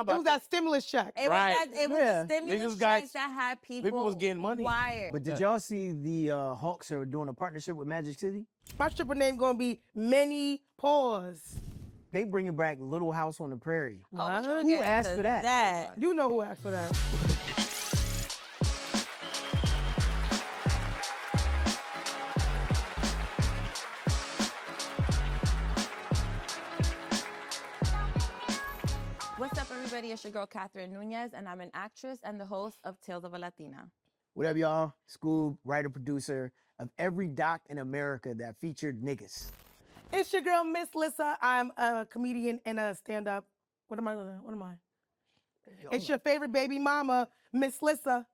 time. It was that stimulus check. It was stimulus checks that had People was getting money. wired. But did y'all see the Hawks are doing a partnership with Magic City? My stripper name gonna be Many Paws. They bringing back Little House on the Prairie. What? Who asked for that? You know who asked for that. What's up, everybody? It's your girl, Katherine Nunez, and I'm an actress and the host of Tales of a Latina. What up, y'all? Skoob, writer, producer of every doc in America that featured niggas. It's your girl, Miss Lissa. I'm a comedian and a stand-up. What am I? It's your favorite baby mama, Miss Lissa.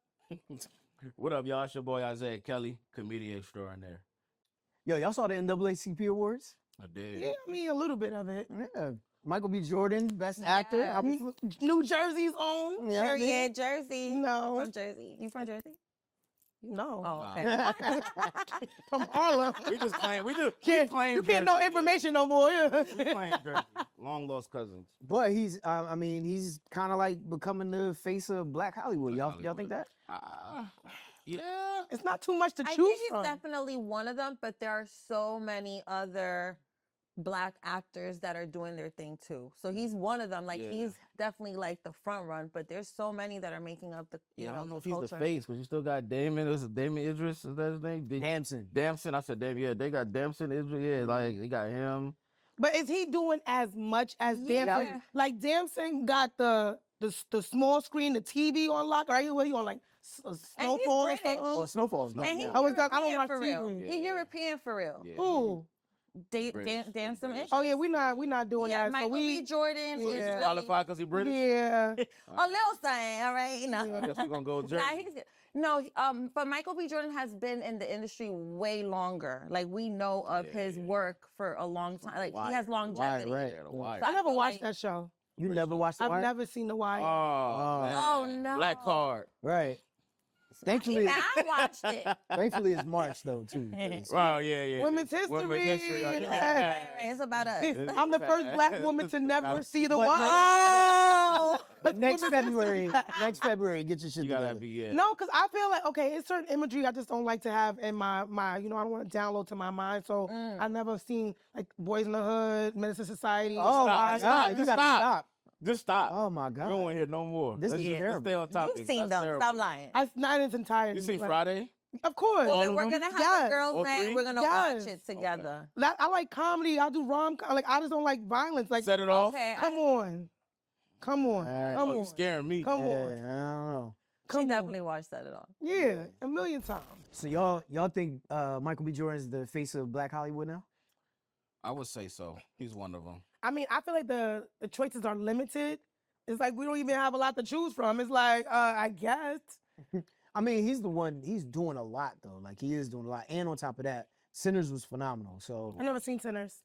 What up, y'all? It's your boy Isiah Kelly, comedian extraordinaire. Yo, y'all saw the NAACP Awards? I did. Yeah, I mean, a little bit of it. Yeah. Michael B. Jordan, Best Actor. New Jersey's own. Yeah, Jersey. No. From Jersey. You from Jersey? No. Oh, okay. From Harlem. We just claim. You can't know information no more. We claim Jersey. Long lost cousins. But he's, he's kind of like becoming the face of Black Hollywood. Y'all think that? Yeah. It's not too much to choose I think he's from. definitely one of them, but there are so many other Black actors that are doing their thing too. So he's one of them. Like he's definitely like the front run, but there's so many that are making up the I don't know if culture. he's the face, because you still got Damon. This is Damon Idris. Is that his name? Damson. I said Damon. Yeah, they got Damson Idris. Yeah, like they got him. But is he doing as much as Damson? Like Damson got the small screen, the TV on lock. Are you on like Snowfall or something? Oh, Snowfall's not. And he's I don't watch for real. TV. He's European for real. Yeah. Who? Damson. Oh yeah, we're not doing that. Michael so B. Jordan is really Qualified because he British. Yeah. a little thing, all right? You know. I guess we're gonna go Jersey. But Michael B. Jordan has been in the industry way longer. Like we know of his work for a long time. Like he has longevity. Right. I never watched that show. You never watched The Wire? I've never seen The Wire. Oh no. Black Card. Right. Thankfully, I watched it. thankfully it's March though too. Wow, yeah. Women's history. It's about us. I'm the first Black woman to never see The Wire. But next February, get your shit You gotta together. be No, because I feel like, okay, it's certain imagery I just don't like to have in my I don't want to download to my mind. So I never seen like Boys in the Hood, Menace to Society. Oh my God, you gotta stop. Just stop. Oh my God. We don't want to hear no more. This is terrible. Let's stay on topic. You've seen That's them. terrible. Stop lying. I've not in its entirety. You seen like, Friday? Of course. We're gonna have a girls' All night. three? We're gonna Yes. watch it together. I like comedy. I do rom-com. Like I just don't like violence. Like Set it off. Okay. come on. Come on. right. Come Oh, on. you scaring me. Come Yeah, on. I don't know. She definitely watched that at all. Yeah, a million times. So y'all think Michael B. Jordan is the face of Black Hollywood now? I would say so. He's one of them. I mean, I feel like the choices are limited. It's like we don't even have a lot to choose from. It's like, I guess. I mean, he's doing a lot though. Like he is doing a lot. And on top of that, Sinners was phenomenal. So I never seen Sinners.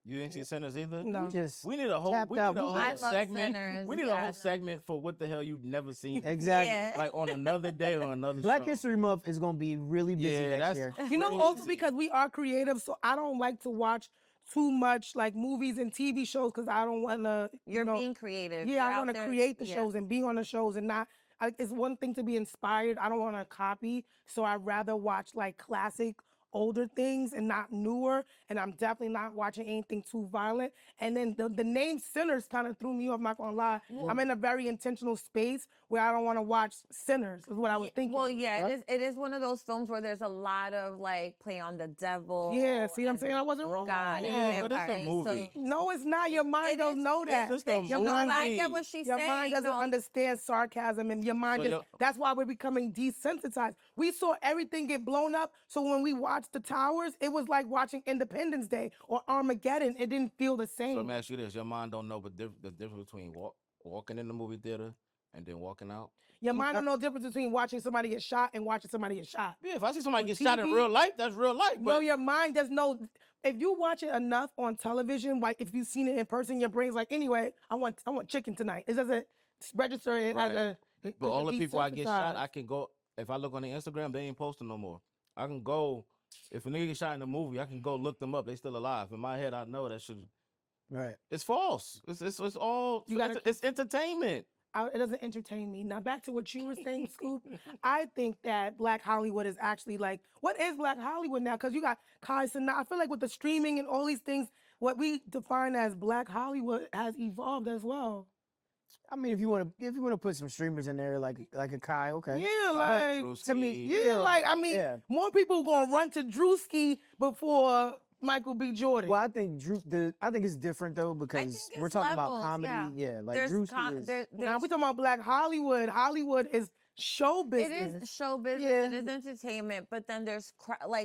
You didn't see Sinners either? No. just We need a whole, tapped out. I love segment. Sinners. We need a whole segment for what the hell you've never seen. Exactly. Yeah. Like on another day or another Black show. History Month is gonna be really busy Yeah, next year. You know, also because we are creative, so I don't like to watch too much like movies and TV shows because I don't want to. You're being creative. Yeah, You're I out want to there- create the yeah. shows and be on the shows and not. It's one thing to be inspired. I don't want to copy, so I'd rather watch like classic, older things and not newer. And I'm definitely not watching anything too violent. And then the name Sinners kind of threw me off. I'm not gonna lie. I'm in a very intentional space where I don't want to watch Sinners. Is what I was thinking. Well, yeah, it is one of those films where there's a lot of like play on the devil. Yeah, see what I'm saying? I wasn't wrong. God, Yeah, but it's a vampires. movie. No, it's not. Your mind don't know that. It's just a Your movie. mind, I get what she's your saying. mind doesn't understand sarcasm, and your mind So just, that's why we're becoming desensitized. We saw everything get blown up, so when we watched The Towers, it was like watching Independence Day or Armageddon. It didn't feel the same. So let me ask you this. Your mind don't know the difference between walking in the movie theater and then walking out? Your mind don't know the difference between watching somebody get shot and watching somebody get shot. Yeah, if I see somebody get shot in real life, that's real life. No, But your mind does know. If you watch it enough on television, like if you've seen it in person, your brain's like, anyway, I want chicken tonight. It doesn't register it as a. But all the people I get shot, I can go. If I look on the Instagram, they ain't posting no more. I can go. If a nigga get shot in a movie, I can go look them up. They still alive. In my head, I know that shit. Right. It's false. It's all. You gotta- it's entertainment. it doesn't entertain me. Now back to what you were saying, Scoop. I think that Black Hollywood is actually like, what is Black Hollywood now? Because you got Kai Cenat. I feel like with the streaming and all these things, what we define as Black Hollywood has evolved as well. I mean, if you want to put some streamers in there, like a Kai, okay. Yeah, like To me, yeah, like I mean, yeah. more people gonna run to Drewski before Michael B. Jordan. Well, I think I think it's different though because think we're it's talking levels, about comedy. yeah. Yeah, like There's Drewski is. Now we talking about Black Hollywood. Hollywood is show It business. is show business. Yeah. It is entertainment. But then there's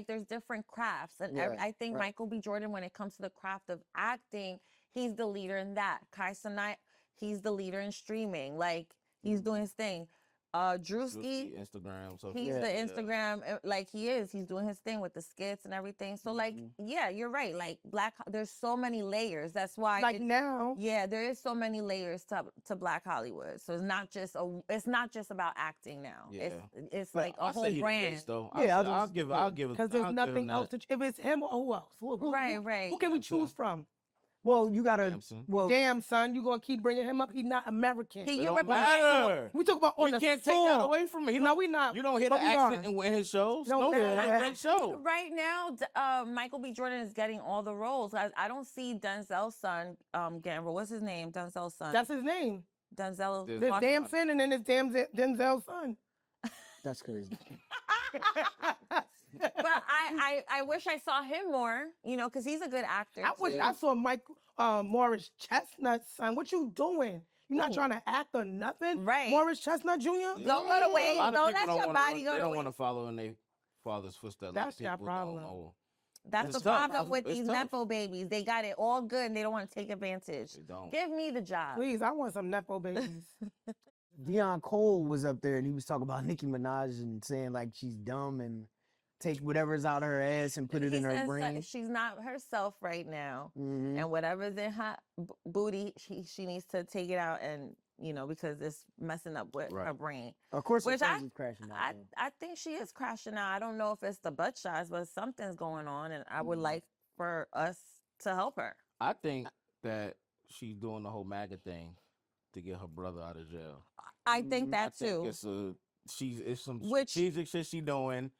there's different crafts, and Yeah, I think right. Michael B. Jordan, when it comes to the craft of acting, he's the leader in that. Kai Cenat, he's the leader in streaming. Like he's doing his thing. Drewski, Instagram. So he's Yeah. the Instagram, he's doing his thing with the skits and everything. So like, yeah, you're right. Like there's so many layers. That's why Like now, yeah, there is so many layers to Black Hollywood. So it's not just about acting now. Yeah. It's But like a I say whole he brand. is, though. Yeah, I'll give it. because there's nothing else. If it's him or who else? Right. Who can we choose from? Well, you gotta. Samson. Well, Damn, son, you gonna keep bringing him up? He's not American. He- It You don't represent- matter. We talk about on You the can't take that floor. away from me. No, we not. You don't hear But the we are. accent in his shows. No, No, yeah. great show. Right now, Michael B. Jordan is getting all the roles. I don't see Denzel's son, Gamble. What's his name? Denzel's son. That's his name. Denzel. There's There's Fuck. Damson and then there's Denzel's son. that's crazy. But I wish I saw him more, because he's a good actor. I wish too. I saw Morris Chestnut's son. What you doing? You not Ooh. trying to act or nothing? Right. Morris Chestnut Jr.? Don't go to waste. A lot of Don't people let your wanna- body go They to don't want to waste. follow in their father's footsteps. That's like their people don't problem. know. That's It's the tough. problem with It's these tough. Nepo babies. They got it all good and they don't want to take advantage. They don't. Give me the job. Please, I want some Nepo babies. Deon Cole was up there and he was talking about Nicki Minaj and saying like she's dumb and take whatever's out her ass and put it in He her says that brain. she's not herself right now. Mhm. And whatever's in her booty, she needs to take it out and, because it's messing up with her Right. brain. Of course, her Which friends is crashing out. though. I think she is crashing out. I don't know if it's the butt shots, but something's going on, and I would like for us to help her. I think that she's doing the whole MAGA thing to get her brother out of jail. I think Mhm. that I too. think it's some Which- strategic shit she doing.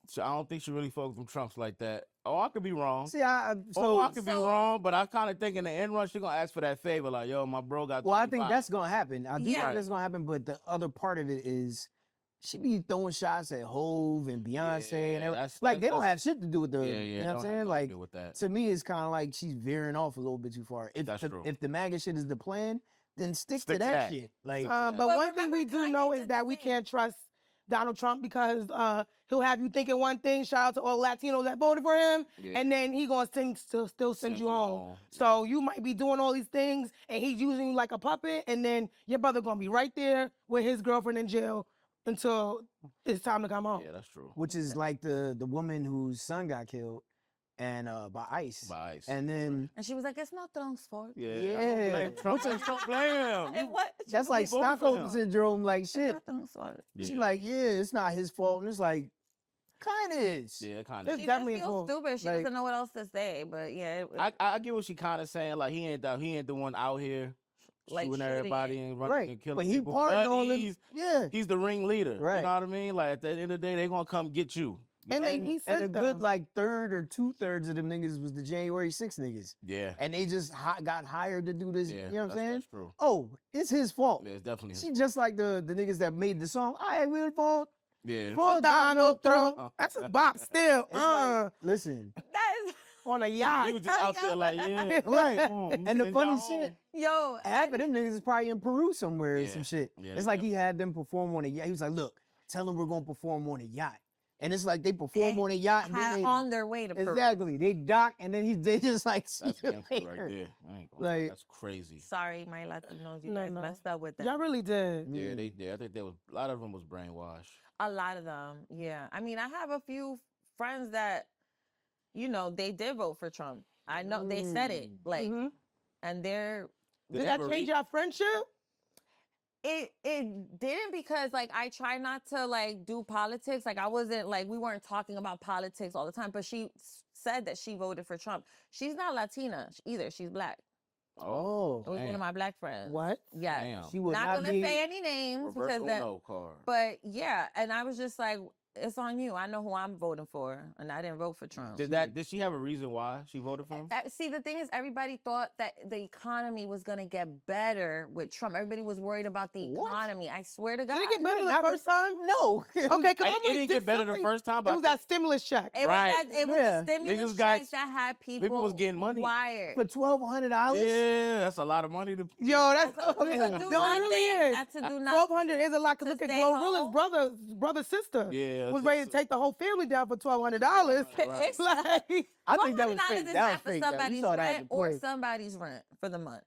So I don't think she really fucks with Trumps like that. Oh, I could be wrong. See, I Could be wrong, but I kind of think in the end run she gonna ask for that favor, like, yo, my bro got. well, I think 25. that's gonna happen. I do Yeah. think that's gonna happen, but the other part of it is she be throwing shots at Hove and Beyonce and everything. that's- Like they don't that's- have shit to do with the. Yeah, You know what I'm don't have saying? nothing to Like do with that. to me, it's kind of like she's veering off a little bit too far. If That's true. if the MAGA shit is the plan, then stick to Stick to that that. shit. Like But Well, one thing we remember do Kanye know did is the that we same. can't trust Donald Trump because he'll have you thinking one thing. Shout out to all Latinos that voted for him, Yeah. and then he gonna still send you home. So you might be doing all these things, and he's using you like a puppet, and then your brother gonna be right there with his girlfriend in jail until it's time to come home. Yeah, that's true. which is like the woman whose son got killed and by ICE. By ICE. And then And she was like, it's not Trump's fault. Yeah. Blame Trump. Don't blame him. And what? that's like voted for Stockholm him. syndrome, like It's shit. not Trump's fault. She like, yeah, it's not his fault. And it's like, kind of is. Yeah, kind It's of. She definitely just a feels fault. stupid. She Like- doesn't know what else to say. But yeah, I get what she kind of saying. Like he ain't the one out here Like shooting shooting everybody and running Right. and killing But he people. part But on he's, them. Yeah. he's the ringleader. Right. You know what I mean? Like at the end of the day, they gonna come get you. And then he And said a that. good like third or 2/3 of them niggas was the January 6th niggas. Yeah. And they just got hired to do this. Yeah. You know what I'm saying? That's true. Oh, it's his fault. Yeah, it's definitely. She just like the niggas that made the song. I ain't real fault. Yeah. For Donald Trump. That's a bop still. It's like, listen. that is, On a He yacht. was just out there like, yeah. Right. And And the funny shit, yo, half of them niggas is probably in Peru somewhere or Yeah. some shit. Yeah, It's like he had them perform on a yacht. He was like, look, tell them we're going to perform on a yacht. And it's like they perform on a yacht. And then on their way to they, Peru. exactly. They dock and then they just like, see That's you gangster right later. there. I ain't gonna, Like- that's crazy. Sorry, my Latinos, you No, guys no. messed up with that. Y'all really did. Yeah, they did. I think there was a lot of them was brainwashed. A lot of them, yeah. I mean, I have a few friends that, they did vote for Trump. I know they said it, like, Mhm. and they're Did that change your friendship? it didn't because like I try not to like do politics. Like I wasn't like we weren't talking about politics all the time. But she said that she voted for Trump. She's not Latina either. She's black. Oh, It was one of my black friends. What? Yeah. Damn. she would Not not gonna be. say any names Reverse because that. Uno card. But yeah, and I was just like, it's on you. I know who I'm voting for, and I didn't vote for Trump. Did she have a reason why she voted for him? See, the thing is, everybody thought that the economy was gonna get better with Trump. Everybody was worried about the economy. I swear to God. Did it get better the first time? No. Okay, because It didn't get better the first time, It but was that stimulus check. It Right. was that, it was Yeah. stimulus Niggas got- checks that had people was getting money. wired. For $1,200. yeah, that's a lot of money to. Yo, that's To do no, it really nothing. is. Not to do nothing. 1,200 is a lot. Cause To look at stay Glorilla's home. brother, sister. Yeah, was ready to take the whole family down for $1,200. It's Like, I think that was $1,200 fake. is That was not for fake. though. You somebody's saw that rent in the or play. somebody's rent for the month.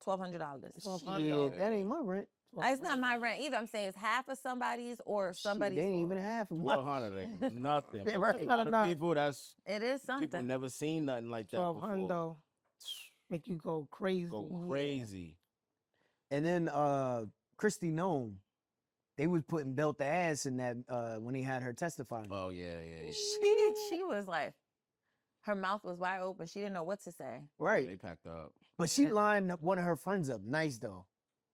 $1,200. Shit, that ain't my rent. It's not my rent either. I'm saying it's half of somebody's or Shit, somebody's. they ain't even half of mine. 100 ain't nothing. Yeah, right. A lot of Not people that's It is people something. never seen nothing like that 1,200 before. make you go crazy. Go crazy. And then Christy Nome, they was putting belt to ass in that when he had her testifying. Oh yeah. She was like, her mouth was wide open. She didn't know what to say. Right. They packed up. But she lined up one of her friends up nice though.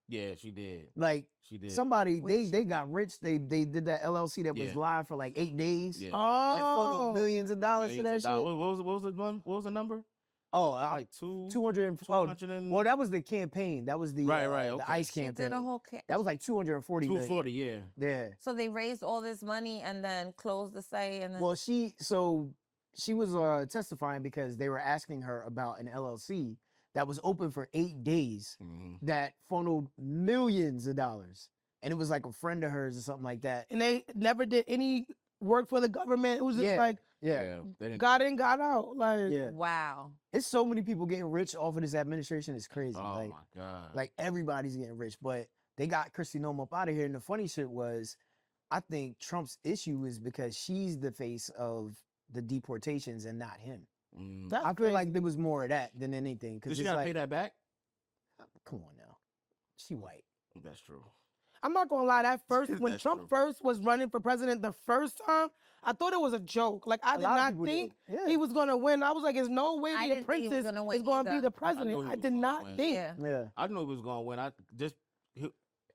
Yeah, she did. Like She did. somebody Which- they got rich. They did that LLC that was Yeah. live for like 8 days. Yeah. And funneled Oh, millions of dollars to that Millions shit. of dollars. What was the number? Oh, Like 200. 200 and Well, that was the campaign. That was the Right, the okay. ICE She campaign. did a whole. That was like 240 million. 240. Yeah. Yeah. So they raised all this money and then closed the site and then. Well, she was testifying because they were asking her about an LLC that was open for 8 days Mhm. that funneled millions of dollars, and it was like a friend of hers or something like that. and they never did any work for the government. It was just Yeah. like Yeah, They didn't. got in, got out. Like, yeah. Wow. It's so many people getting rich off of this administration. It's crazy. Oh like, my god. like everybody's getting rich, but they got Kristi Noem up out of here. And the funny shit was, I think Trump's issue is because she's the face of the deportations and not him. Mm. that's I feel crazy. like there was more of that than anything. Did Because she it's gotta like, pay that back? come on now, she white. That's true. I'm not gonna lie. That first, when That's Trump true. first was running for president the first time, I thought it was a joke. Like I A did lot of not people think did. Yeah. he was gonna win. I was like, "There's no way I the didn't think he was princess gonna win is gonna be either. the knew president." he I was did gonna not win. think. Yeah. Yeah, I knew he was gonna win.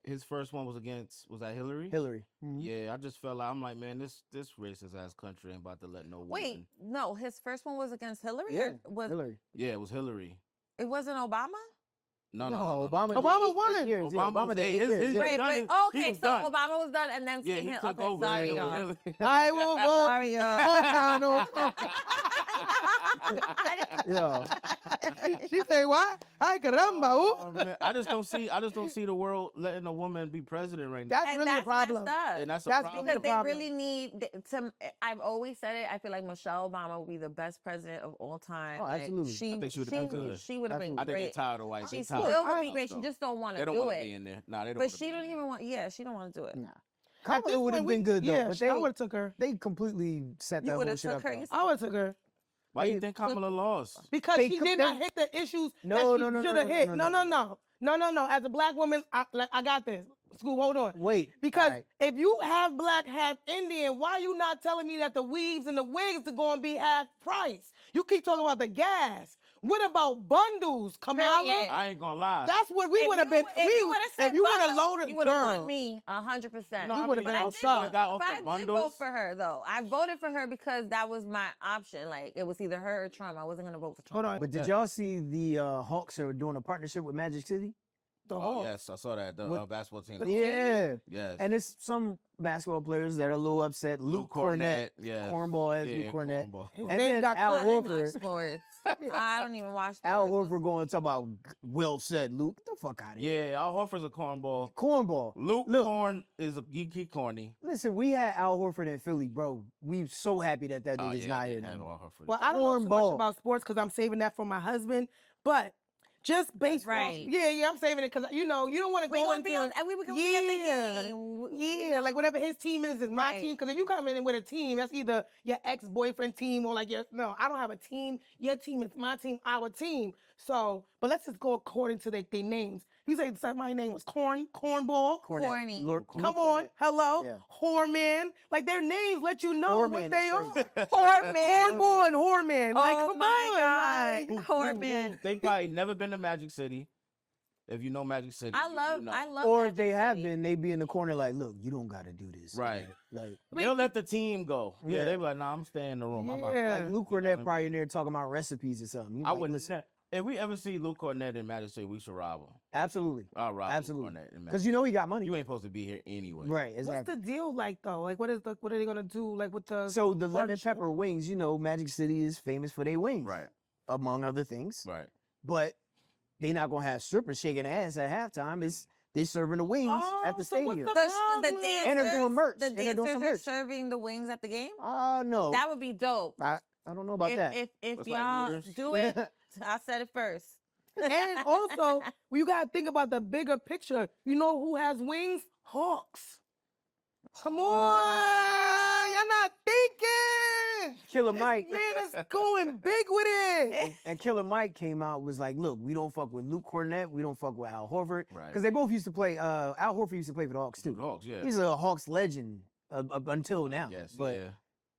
His first one was that Hillary? Hillary. Mhm. Yeah, I just felt like I'm like, man, this racist ass country ain't about to let no Wait, woman. no, his first one was against Hillary? Yeah, Or was Hillary. Yeah, it was Hillary. it wasn't Obama? No, Obama. Obama did won. 8 years. Yeah, Obama Obama was- did 8 his- years. his- yeah. Wait, done wait. it. Oh, He okay, was so done. Obama was done and then Yeah, came he him. took Okay, over. sorry, It was y'all. Hillary. I will vote. Sorry, y'all. Yo, She say what? Ay caramba! Oh, Ooh. man, I just don't see the world letting a woman be president right now. That's And really a that's problem. messed up. And that's a that's problem. Because the they problem. really need to. I've always said it. I feel like Michelle Obama will be the best president of all time. Oh, Like, absolutely. She, I think she would've been good. She would have been I think they're great. tired of white. She They still tired of would white be great. She stuff. just don't want They to don't do want to be it. in there. Nah, they don't. But wanna she be don't in even want. Yeah, she don't want to do it. nah. At Kamala this would have point, been good though, Yeah, but I would have took her. they completely set that You whole would shit have took up. her. though. You I would have took her Why you think Kamala lost? because They she could- did not they- hit the issues No, that no, she no, no, should no, have no, hit. no, No, no. no, no, no, no. As a black woman, I got this. School, hold on. Wait, Because alright. if you half black, half Indian, why you not telling me that the weaves and the wigs are going to be half price? You keep talking about the gas. What about bundles, Kamala? Period. I ain't gonna lie. That's what we would have been. If you would have said if you would have bundles, loaded, you would have girl. won me 100%. No, You I would've mean, been I outside. would've got off But the I did vote bundles. for her though. I voted for her because that was my option. Like it was either her or Trump. I wasn't gonna vote for Trump. Hold on. But did y'all see the Hawks are doing a partnership with Magic City? The Oh, Hawks. yes, I saw that. The What- basketball team. Yeah. Yes. And it's some basketball players that are a little upset. Luke Cornett, Yes. cornball as Yeah, Luke Cornett. cornball. His And name then got Al cut. Horford. Sports. I don't even watch. Al sports. Horford going to talk about Will said Luke. Get the fuck out of here. Yeah, Al Horford's a cornball. Cornball. Luke Look. Corn is a geeky corny. Listen, we had Al Horford in Philly, bro. We so happy that that Oh, dude is yeah, not they here had no more. Al Horford. Well, I don't know so much Cornball. about sports because I'm saving that for my husband. But just baseball. Right. Yeah, I'm saving it because you don't want to We go gonna into be on, and we can yeah, be at the game. yeah, like whatever his team is my Right. team. Because if you come in with a team, that's either your ex-boyfriend team or like your no. I don't have a team. Your team is my team, our team. So, but let's just go according to their names. You say my name was Cornball. Corny. Come on, hello, Yeah. Whoreman. Like their names let you know Whoreman what is they crazy. are. Cornball. Cornball and Whoreman. Like, Oh come my on, God. Cornball. They probably never been to Magic City. If you know Magic City, I love Or Magic if they have City. been, they be in the corner like, look, you don't got to do this. Right. Like, They'll let the team go. Yeah, Yeah. they be like, nah, I'm staying in the room. I'm out. Yeah. like Luke Cornett probably in there talking about recipes or something. You I like, wouldn't. listen, If we ever see Luke Cornett in Magic City, we should rob him. absolutely. I'll rob Absolutely. Luke Cornett in Magic Because you know he got money. You ain't supposed to be here anyway. Right, What's exactly. the deal like though? Like, what are they gonna do? Like with the So the lemon Lunch. pepper wings, you know, Magic City is famous for their wings, Right. among other things. Right. But they not gonna have strippers shaking ass at halftime. They serving the wings at the Oh, so what's stadium. the The problem? dancers, And they're doing merch. The And they're doing dancers some are merch. serving the wings at the game. No, That would be dope. I don't know about that. If It's like y'all Hooters. do it, I said it first. And also, you gotta think about the bigger picture. You know who has wings? Hawks. Come on, you're not thinking. Killer Mike Man is going big with it. and Killer Mike came out was like, look, we don't fuck with Luke Cornett, we don't fuck with Al Horford, Right. because they both used to play. Al Horford used to play for the Hawks too. Hawks, yeah. He's a Hawks legend until now. Yes. but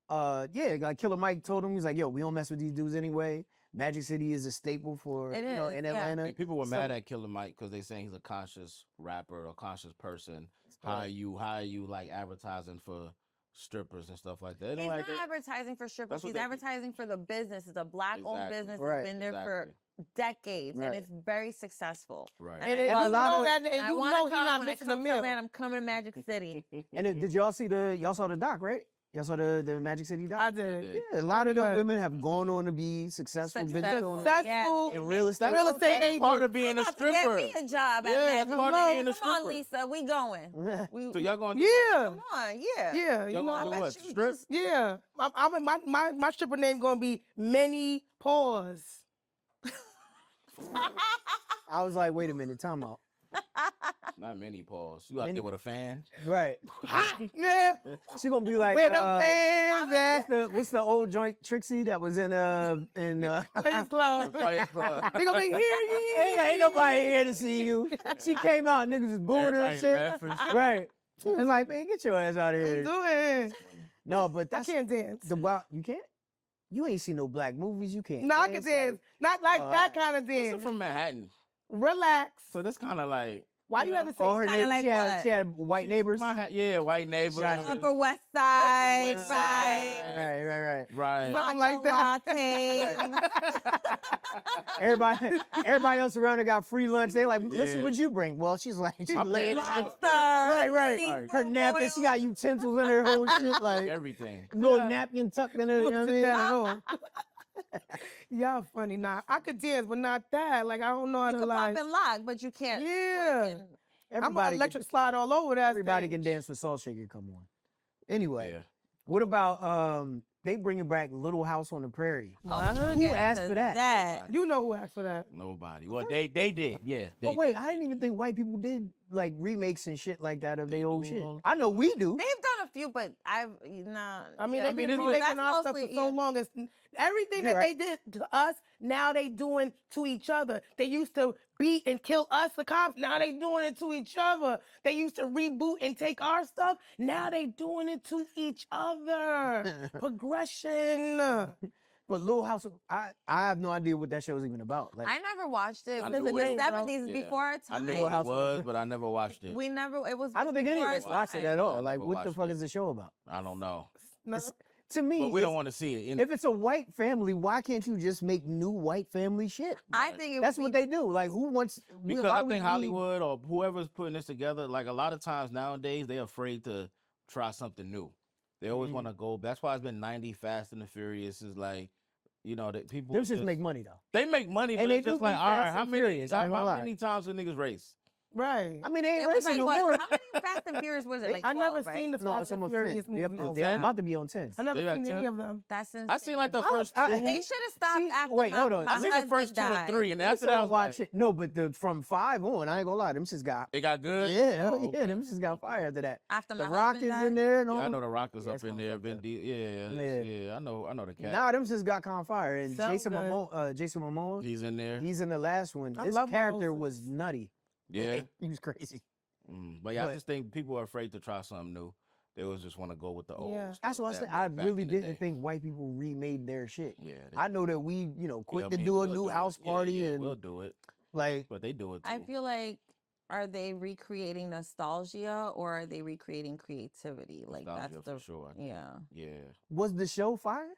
yeah. like Killer Mike told him, he's like, yo, we don't mess with these dudes anyway. Magic City is a staple for It know is, in yeah. Atlanta. And people were So- mad at Killer Mike because they saying he's a conscious rapper or conscious person. How are you like advertising for strippers and stuff like that? They He's don't not like that. advertising for strippers. That's what He's they- advertising for the business. It's a black-owned Exactly. business Right. that's been there for Exactly. decades, Right. and it's very successful. Right. And And I it, love you it. know that, And and I you wanna know he's come not when it missing a comes to meal. Atlanta, I'm coming to Magic City. And did y'all saw the doc, right? Y'all saw the Magic City doc? I did. Yeah, a lot of the Good. women have gone on to be successful business owners Successful in real estate. real estate That's agent. part of being a Get stripper. me a job at Yeah, Magic that's part of City. being a Come on, stripper. Lisa, we going. So y'all going? Yeah, Come on, yeah. yeah. You Y'all know, gonna do I what? bet you Strip? just- yeah. My stripper name gonna be Many Paws. I was like, wait a minute, time out. Not many pause. You out Many- there with a fan? Right. Yeah. She gonna be like, Where the fans at? what's the old joint Trixie that was in Players Club. Fight Club. They gonna be here. ain't nobody here to see you. She came out, niggas was booing her and shit. Reference. Right. It's like, man, get your ass out of here. Do it. No, but I that's can't dance. the wild. You can't. You ain't seen no black movies. You can't. No, I can dance. Not like Oh, that kind of Lisa dance. from Manhattan. Relax. So that's kind of like Why you Yeah. have to say Oh, her Kinda neighbor. like She had white neighbors. yeah, white neighbor. Right. Upper West Side, West right. Right. Right. something like that? Latte. Everybody else around her got free lunch. They like, listen, Yeah. what'd you bring? Well, she's like, she's I'm laying Lobster. right. Her napkin, she got utensils in her whole shit, like Everything. little napkin tucked in her. You know what I mean? That at all. Y'all funny. Nah, I could dance, but not that. Like I don't know how You to can like. pop and lock, but you can't. Yeah. I'm Everybody, an electric slide all over that. everybody stage. can dance for Salt Shaker. Come on. Anyway, Yeah. what about they bringing back Little House on the Prairie? Oh, Who get asked to for that? You know who asked for that? Nobody. Well, they did. Yeah. But wait, I didn't even think white people did like remakes and shit like that of their old shit. do. I know we do. They've done a few, but I've not. I mean, yeah, they've been it's remaking that's our stuff for mostly- so yeah. long. It's everything You're that they did to us. Now they doing to each other. They used to beat and kill us, the cops. Now they doing it to each other. They used to reboot and take our stuff. Now they doing it to each other. Progression. But Little House, I have no idea what that show is even about. Like, I never watched it. I It was knew in it. the bro. 70s Yeah. before our I time. knew Little it House on the was, but I never watched it. We never. It was. I don't think any of before us our watched it time. at all. I Like, never what the watched fuck it. is the show about? I don't know. No, To me, But we don't want to see it. if it's a white family, why can't you just make new white family shit? I think it That's would what be they do. Like, who wants? Because why I would we think need- Hollywood or whoever's putting this together, like a lot of times nowadays, they're afraid to try something new. They always Mhm. want to go. That's why it's been 90 Fast and the Furious is like, you know, that people Them just make money though. they make money, And but they it's do just be like, all right, Fast how and many, Furious, I ain't gonna how lie. many times do niggas race? right. I mean, they ain't It was racing like, no what, more. how many Fast and Furious was it? Like I never 12, right? seen the No, Fast it's and almost Furious 10. Yep, movies. they're about to be on 10. I never They got seen any 10? of them. That's insane. I seen like the I- first I- two. They should have stopped See, after. wait, my- hold on. my I seen the husband first two and died. three, and That's after that, I was watch like, it. No, but from 5 on, I ain't gonna lie, them just got it got good. yeah, Oh, yeah, them just got fire after that. After my The Rock husband is died. in there and all. Yeah, I know the Rockers Yeah, up it's in kinda there. fucked Been up. yeah, I know the cat. Nah, them just got kind of fire. And Sounds Jason good. Momoa, He's in there. he's in the last one. I His love character Moses. was nutty. Yeah. He was crazy. But yeah, I But- just think people are afraid to try something new. They always just want to go with the old. Yeah. stuff That's what I that said. I was back really in the didn't day. think white people remade their shit. Yeah. I know that we, quit I to mean, do a we'll new do it. house Yeah, party yeah, and we'll do it, like but they do it too. I feel like, are they recreating nostalgia or are they recreating creativity? Like Nostalgia that's for the sure. I think. yeah. Yeah. was the show fire?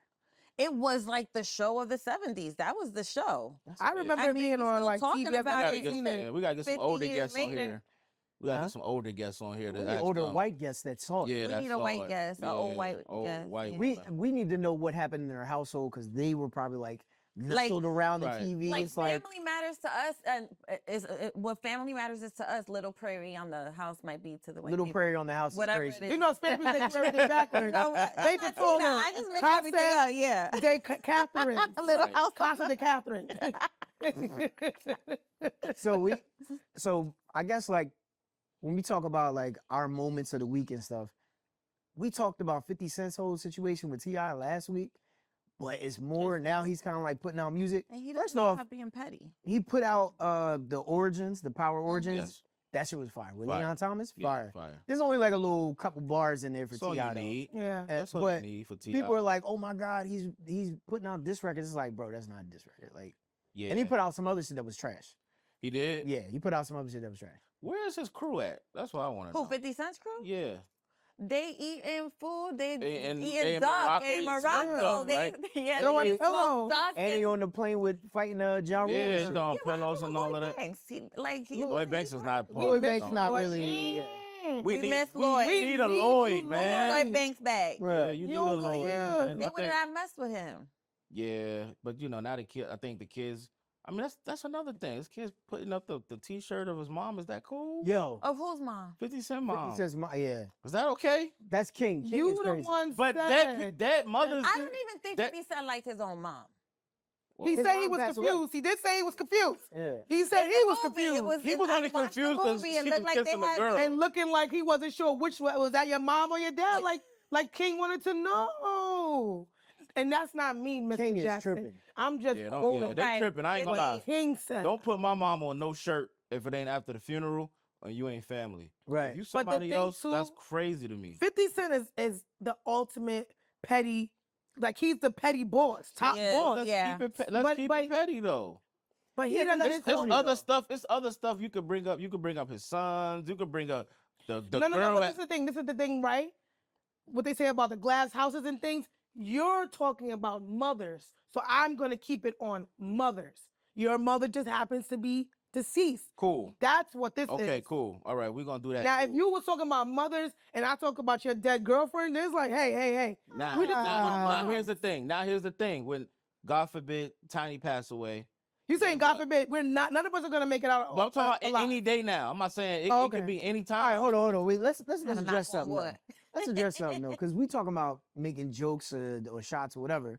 It was like the show of the 70s. That was the show. I remember it mean, being we on still like talking TV. about I it. haven't seen it. We gotta get some 50 older years guests on later. here. We gotta Huh? get some older guests on here. We That need older actually, white guests that saw it. Yeah, We that's need a white guest, an old white guest, yeah. We need to know what happened in their household because they were probably like Like- nestled around the Right. TV. Like It's like family matters to us, and what family matters is to us. Little Prairie on the house might be to the white Little people. Prairie on the House Whatever is it crazy. is. You know, Spanish people say everything backwards. No, They just told her. I just make everything up. Yeah. They Catherine. Little Right. house. Casa de Catherine. So I guess like when we talk about like our moments of the week and stuff, we talked about 50 Cent's whole situation with T.I. last week, but it's more now he's kind of like putting out music. And he First doesn't off, stop being petty. he put out the Origins, the Power Origins. Yes. That shit was fire. With Fire. Leon Thomas, Yeah, fire. fire. There's only like a little couple bars in there for That's all T.I. you though. need. Yeah. That's all but you need for T.I. People are like, "Oh my God, he's putting out this record." It's like, bro, that's not this record. Like, Yeah. and he put out some other shit that was trash. He did. Yeah, he put out some other shit that was trash. Where is his crew at? That's what I want to Who, know. 50 Cent's crew? Yeah. They eating food. They and they eating in duck Morocco in eating Morocco. stuff, They, right? yeah, They're on they the pillow. duck And he on the plane with fighting Ja Rule. Yeah, and it's shit. on pillows and all of that. Banks. Lloyd Lloyd Banks is not. Lloyd Banks no. not really. Yeah. We miss Lloyd. We need a Lloyd, man. Lloyd Banks back. Yeah, Right. you need You a don't- Lloyd. yeah. And They I would think- not mess with him. Yeah, but now the kid. I think the kids. I mean, that's another thing. This kid's putting up the T-shirt of his mom. Is that cool? Yo, Of whose mom? 50 Cent mom. he says, yeah, Is that okay? that's King. King You is the crazy. one But said. that mother's. I don't even think that- he said like his own mom. He His said he mom was passed away. confused. He did say he was confused. Yeah. He said he was Movie, confused. He was only I watched the confused 'cause movie and she looked was like they kissing a had- girl. And looking like he wasn't sure which one was that your mom or your dad. Like King wanted to know. And that's not me, Mr. King is Jackson. tripping. I'm just Yeah, quoting they Right. tripping. I ain't gonna lie. what King said. Don't put my mom on no shirt if it ain't after the funeral or you ain't family. Right. If you But the somebody thing else, too- that's crazy to me. 50 Cent is the ultimate petty. Like he's the petty boss, top Yeah. boss. Let's Yeah. keep it, let's But- keep but- it petty though. But he Yeah, doesn't. that's It's corny, other though. stuff. It's other stuff you could bring up. You could bring up his sons. You could bring up the No, girl. but this is the thing. This is the thing, right? What they say about the glass houses and things. You're talking about mothers, so I'm gonna keep it on mothers. Your mother just happens to be deceased. Cool. That's what this is. Okay, cool. All right, we're gonna do that. Now, if you was talking about mothers and I talk about your dead girlfriend, it's like, hey. Now, we just- now here's the thing. Now here's the thing. When God forbid Tiny passed away, You saying God forbid we're not? None of us are gonna make it out. but I'm talking alive. about any day now. I'm not saying it, Oh, it could okay. be any All time. right, hold on. Wait, let's Knock address on something. wood. though. Let's address something though, because we talking about making jokes or shots or whatever.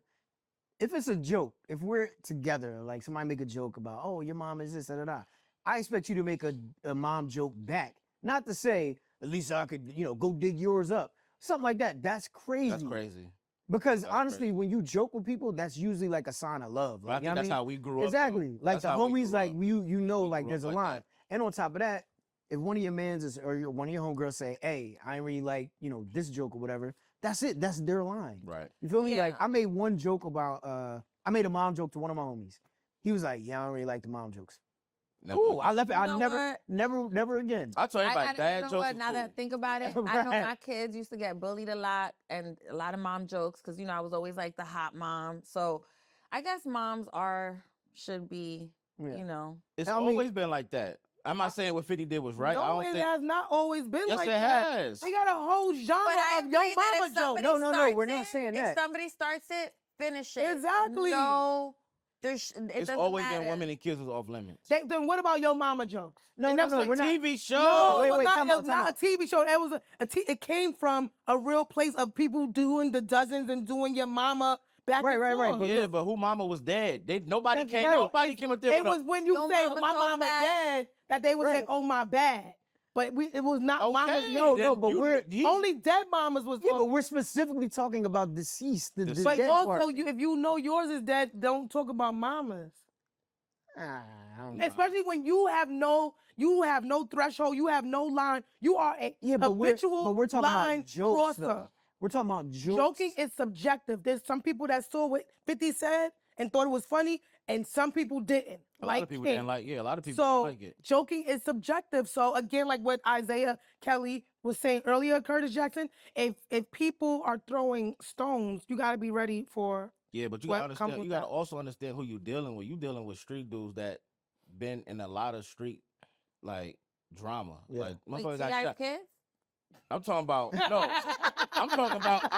If it's a joke, if we're together, like somebody make a joke about, oh, your mom is this, da da da. I expect you to make a mom joke back, not to say at least I could, go dig yours up, something like that. That's crazy. That's crazy. Because That's honestly, crazy. when you joke with people, that's usually like a sign of love. But I Like, think you know that's what I mean? how we grew up. though. Exactly. Like That's the how we homies, grew like up. you know, We like grew there's a up like line. that. And on top of that, if one of your mans one of your homegirls say, "Hey, I ain't really like this joke or whatever," that's it. That's their line. Right. You feel me? Like Yeah. I made one joke about I made a mom joke to one of my homies. He was like, "Yeah, I don't really like the mom jokes." Never- Cool. I left it. You I know never, what? never again. I told I everybody gotta- dad you know jokes. what? is Now that I cool. think about it, I know Right. my kids used to get bullied a lot and a lot of mom jokes because I was always like the hot mom. So I guess moms should be, Yeah. It's I mean- always been like that. I'm not saying what 50 did was right. I No, don't it think. has not always been Yes, like it that. has. They got a whole genre But I of young agree that mama if jokes. somebody No, starts we're not it, saying if that. somebody starts it, finish it. Exactly. No, it It's doesn't always matter. been women and kids was off limits. Then what about your mama jokes? No, They no, never no, say we're not. TV show. No, wait, it was wait, not, time it out, was time not a TV show. It was it came from a real place of people doing the dozens and doing your mama back Right, and right, right, forth. but Yeah, but who mama was dead? Nobody That's came. right. Nobody came up there. It with a- was when you Your say mama my so mama bad. dead that they would say, Right. "Oh my bad," but it was not mama's. Okay, No, then no, but only dead mamas was. Yeah, but we're specifically talking about deceased. The Deceased. but dead also, part. if you know yours is dead, don't talk about mamas. I don't know. Especially when you have no threshold, you have no line. You are a but habitual we're talking line about jokes, crosser. though. We're talking about jokes. Joking is subjective. There's some people that saw what 50 said and thought it was funny, and some people didn't. A lot of people didn't like. Yeah, a lot of people So didn't like it. joking is subjective. So again, like what Isiah Kelly was saying earlier, Curtis Jackson, if people are throwing stones, you got to be ready for. Yeah, but you what gotta comes understand. with You gotta that. also understand who you dealing with. You dealing with street dudes that been in a lot of street like drama. Yeah. Like Wait, motherfucker got T.I.'s shot. kids? I'm talking about no. I'm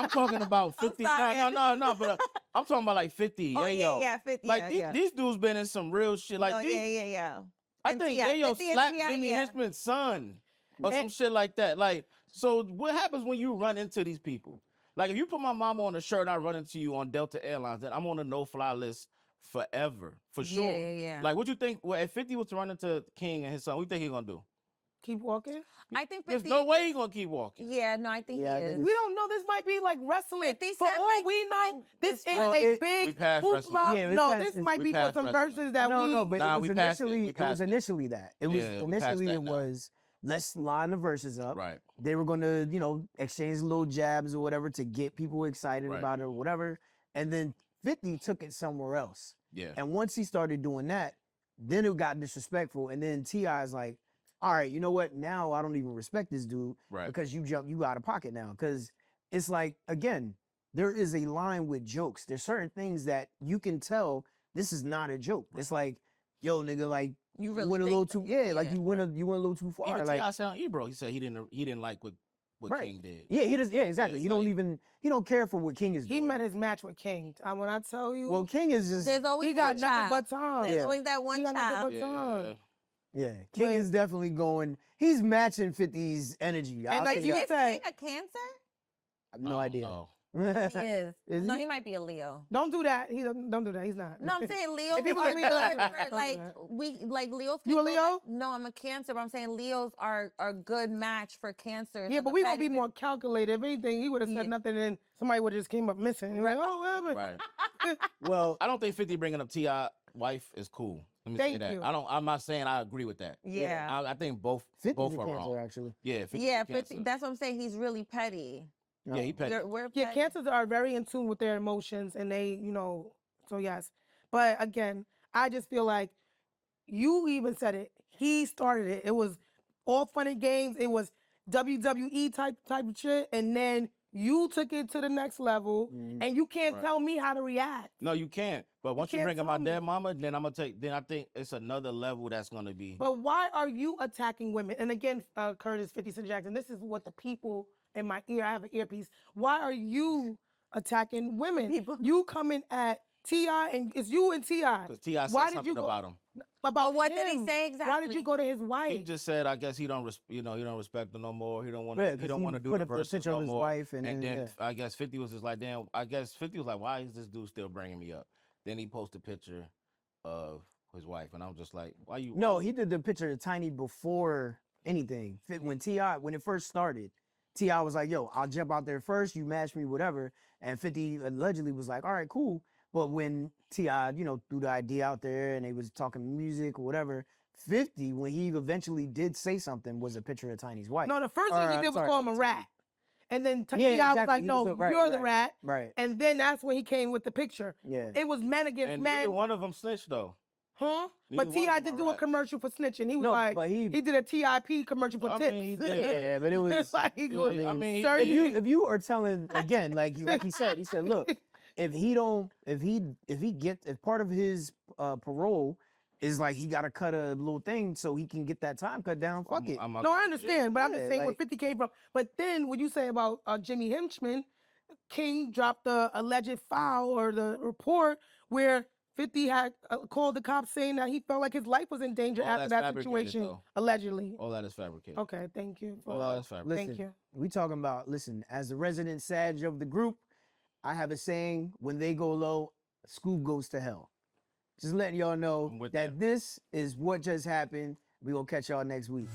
talking about 50. No. But I'm talking about like 50. Oh, Yayo. yeah, 50. Like yeah. these dudes been in some real shit. Like Oh, these, yeah. I And think T.I. Yayo 50 and slapped T.I., Jimmy yeah. Henchman's son or some And- shit like that. Like, so what happens when you run into these people? Like, if you put my mama on a shirt and I run into you on Delta Airlines, then I'm on a no-fly list forever, for sure. Yeah. Like, what you think? Well, if 50 was to run into King and his son, what you think he gonna do? Keep walking. I think There's 50. no way he gonna keep walking. Yeah, no, I think Yeah, I he think is. We don't know. This might be like wrestling. 50 For Cent all might we know, this is it's- well, a we big passed wrestling. hoopla. Yeah, we No, passed this it. might We be for passed some wrestling. verses that No, we. but Nah, it we was passed it. initially We passed it. initially that. It was Yeah, we passed initially that it now. was let's line the verses up. Right. They were gonna, exchange little jabs or whatever to get people excited Right. about it or whatever. And then 50 took it somewhere else. Yeah. And once he started doing that, then it got disrespectful. And then T.I. is like, all right, you know what? Now I don't even respect this dude Right. because you out of pocket now. Because it's like, again, there is a line with jokes. There's certain things that you can tell this is not a joke. It's like, yo, nigga, like You you really went a think little too, like yeah. you went a little too far. Even Like, T.I. said on Ebro, he said he didn't like what Right. King did. yeah, he does. Yeah, exactly. It's He don't care for what King is He doing. met his match with King. When I tell you, Well, King is just, There's always he got one nothing child. but time. There's Yeah. always that one He got nothing child. but time. yeah, King is definitely going, he's matching 50's energy. I'll like say you that. say, a Cancer? I have no idea. Oh. He is. Is No, he? he might be a Leo. don't do that. Don't do that. He's not. No, I'm saying Leos people are say Leo, good don't for, do like that. Leos. You a can go- Leo? No, I'm a Cancer, but I'm saying Leos are good match for Cancer. Yeah, but we gonna be more calculated. If anything, he would have said Yeah. nothing, and somebody would have just came up missing. You're like, oh, what happened? Right. Well, I don't think 50 bringing up T.I. wife is cool. Let me say Thank that. you. I'm not saying I agree with that. Yeah. I think both 50's both a are Cancer, wrong. actually. Yeah, 50 Yeah, is 50. Cancer. That's what I'm saying. He's really petty. Yeah, he petty. We're Yeah, petty. cancers are very in tune with their emotions, and they, so yes. But again, I just feel like you even said it. He started it. It was all fun and games. It was WWE type of shit, and then you took it to the next level, Mhm. and you can't Right. tell me how to react. No, you can't. But once you can't bring up tell my me. dead mama, then I'm gonna take. Then I think it's another level that's gonna be. But why are you attacking women? And again, Curtis, 50 Cent Jackson, this is what the people in my ear, I have an earpiece. Why are you attacking women? People. You coming at T.I. and it's you and T.I. Because T.I. Why said did something you go- about him. About what did he him. say Why exactly? did you go to his He wife? just said, I guess he don't, he don't respect her no more. He don't want. Yeah, he 'cause don't he want to do put the up the verses picture no of his more. wife and And then, then I guess 50 was just like, damn. I guess 50 was like, why is this dude still bringing me up? Then he posted a picture of his wife, and I'm just like, why you? No, he did the picture of Tiny before anything. When it first started, T.I. was like, yo, I'll jump out there first, you match me, whatever. And 50 allegedly was like, all right, cool. But when T.I., threw the idea out there and they was talking music or whatever, 50, when he eventually did say something, was a picture of Tiny's wife. No, the first thing he did was call him a rat. And then T.I. was exactly. like, He no, was right, you're the right. rat. Right. And then that's when he came with the picture. Yeah. It was men against and men. neither one of them snitched though. Huh? Neither But one T.I. of them did are do a right. commercial for snitching. He was No, like, but he did a TIP commercial for I tips. mean, he did. Yeah, but it was. It's like he was, I mean, sir, if you are telling again, like he said, look, if part of his parole is like he got to cut a little thing so he can get that time cut down, fuck it. no, I understand, but I'm just Yeah, saying where like- 50 came from. But then when you say about Jimmy Henchman, King dropped the alleged file or the report where 50 had called the cops saying that he felt like his life was in danger All after that's that fabricated, situation, though. allegedly. All that is fabricated. Okay, thank you. All that is fabricated. Thank you. We talking about, listen, as the resident Sag of the group, I have a saying, when they go low, Skoob goes to hell. Just letting y'all know I'm with that this is what just happened. We gonna catch y'all next week.